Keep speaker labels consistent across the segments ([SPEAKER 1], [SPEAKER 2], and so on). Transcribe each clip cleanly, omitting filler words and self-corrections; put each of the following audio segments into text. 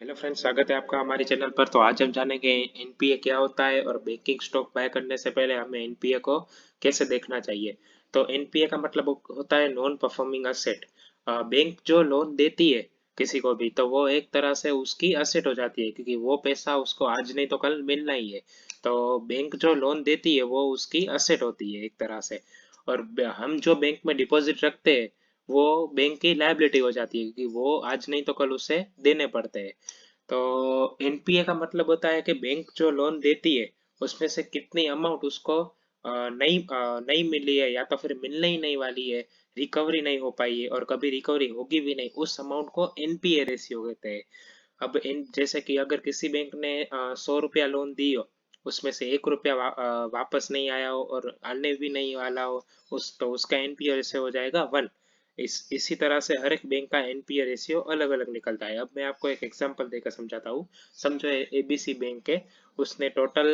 [SPEAKER 1] Hello friends, स्वागत है आपका हमारे चैनल पर। तो आज हम जानेंगे एनपीए क्या होता है और बैंकिंग स्टॉक बाय करने से पहले हमें एनपीए को कैसे देखना चाहिए। तो एनपीए का मतलब होता है नॉन परफॉर्मिंग असेट। बैंक जो लोन देती है किसी को भी, तो वो एक तरह से उसकी असेट हो जाती है, क्योंकि वो पैसा उसको आज नहीं तो कल मिलना ही है। तो बैंक जो लोन देती है वो उसकी असेट होती है एक तरह से। और हम जो बैंक में डिपॉजिट रखते हैं वो बैंक की लायबिलिटी हो जाती है, क्योंकि वो आज नहीं तो कल उसे देने पड़ते हैं। तो एनपीए का मतलब होता है कि बैंक जो लोन देती है उसमें से कितनी अमाउंट उसको नहीं मिली है, या तो फिर मिलने ही नहीं वाली है, रिकवरी नहीं हो पाई है और कभी रिकवरी होगी भी नहीं, उस अमाउंट को एनपीए रेशियो कहते हैं। अब इन जैसे कि अगर किसी बैंक ने 100 रुपया लोन दी हो, उसमें से 1 रुपया वापस नहीं आया हो और आने भी नहीं वाला हो, उस तो उसका एनपीए रेशियो हो जाएगा 1। इसी तरह से हर एक बैंक का एनपीए रेशियो अलग अलग निकलता है। अब मैं आपको एक एग्जांपल देकर समझाता हूँ। समझो एबीसी बैंक है, उसने टोटल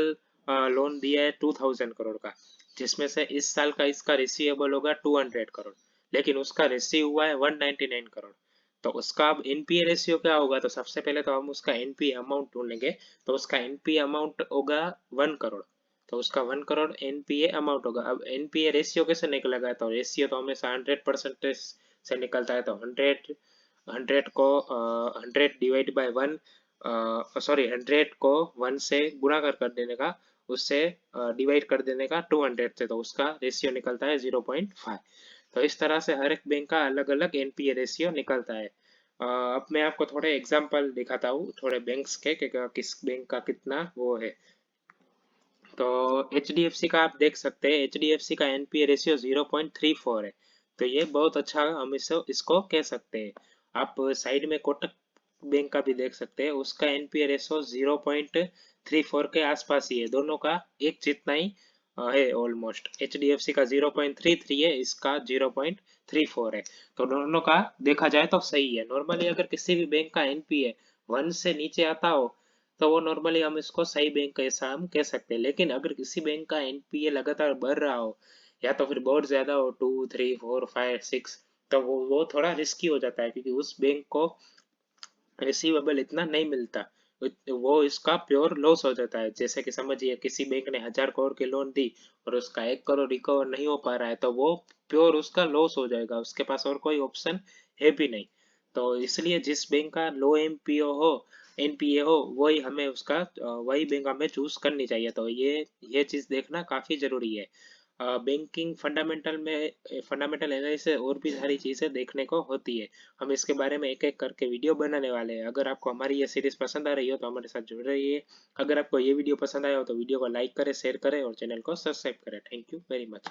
[SPEAKER 1] लोन दिया है 2000 करोड़ का, जिसमें से इस साल का इसका रिसीवेबल होगा 200 करोड़, लेकिन उसका रिसीव हुआ है 199 करोड़। तो उसका अब एनपीए रेशियो क्या होगा? तो सबसे पहले तो हम उसका एनपीए अमाउंट ढूंढेंगे। तो उसका एनपीए अमाउंट होगा 1 करोड़। तो उसका 1 करोड़ एनपीए अमाउंट होगा। अब एनपीए रेशियो कैसे निकलेगा? तो रेशियो तो हमेशा 100% से निकलता है। तो 100 को 100 डिवाइड बाय 1, सॉरी 100 को 1 से गुणा कर देने का, उससे डिवाइड कर देने का 200 से, तो उसका रेशियो निकलता है 0.5। तो इस तरह से हर एक बैंक का अलग अलग एनपीए रेशियो निकलता है। अब मैं आपको थोड़े एग्जांपल दिखाता हूँ थोड़े बैंक्स के कि किस बैंक का कितना वो है। तो एच डी एफ सी का आप देख सकते हैं, एच डी एफ सी का एनपीए रेशियो 0.34 है। तो ये बहुत अच्छा, हम इसको कह सकते हैं। आप साइड में कोटक बैंक का भी देख सकते हैं, उसका एनपीए रेशियो 0.34 के आसपास ही है। दोनों का एक जितना ही है almost. H D F C का 0.33 है, इसका 0.34 है। तो दोनों का देखा जाए तो सही है। नॉर्मली अगर किसी भी बैंक का एनपीए 1 से नीचे आता हो, तो वो नॉर्मली हम इसको सही बैंक ऐसा हम कह सकते हैं। लेकिन अगर किसी बैंक का एनपीए लगातार बढ़ रहा हो, या तो फिर बहुत ज्यादा हो, 2 3 4 5 6, तो वो थोड़ा रिस्की हो जाता है, क्योंकि उस बैंक को रिसीवेबल इतना नहीं मिलता। वो इसका प्योर लॉस हो जाता है। जैसे कि समझिए किसी बैंक ने 1000 करोड़ की लोन दी और उसका 1 करोड़ रिकवर नहीं हो पा रहा है, तो वो प्योर उसका लॉस हो जाएगा, उसके पास और कोई ऑप्शन है भी नहीं। तो इसलिए जिस बैंक का लो एमपीओ हो, एनपीए हो, वही हमें उसका वही बैंक हमें चूज करनी चाहिए। तो ये चीज देखना काफी जरूरी है। बैंकिंग फंडामेंटल में फंडामेंटल एनालिसिस और भी सारी चीजें देखने को होती है। हम इसके बारे में एक एक करके वीडियो बनाने वाले हैं। अगर आपको हमारी ये सीरीज पसंद आ रही हो तो हमारे साथ जुड़ रहिए। अगर आपको ये वीडियो पसंद आया हो तो वीडियो को लाइक करें, शेयर करें और चैनल को सब्सक्राइब करें। Thank you very much.